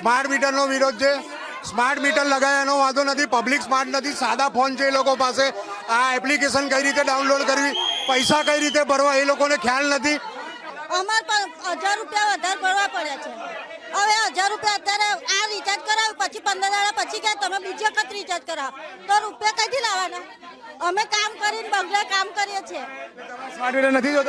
Smart મીટરનો વિરોધ છે. સ્માર્ટ મીટર લગાવ્યાનો વાંધો નથી, પબ્લિક સ્માર્ટ નથી, સાદા ફોન છે એ લોકો પાસે. આ એપ્લિકેશન કઈ રીતે ડાઉનલોડ કરવી, પૈસા કઈ રીતે ભરવા એ લોકોને ખ્યાલ નથી. અમાર પર 1000 રૂપિયા વધારે ભરવા પડે છે. હવે 1000 રૂપિયા અત્યારે આ રિચાર્જ કરાવ્યું, પછી 15 દાડા પછી કે તમે બીજી વખત રિચાર્જ કરાવો, તો રૂપિયા કઈથી લાવવાના? અમે કામ કરીને બંગલે કામ કરીએ છીએ. સ્માર્ટ મીટર નથી જોતા.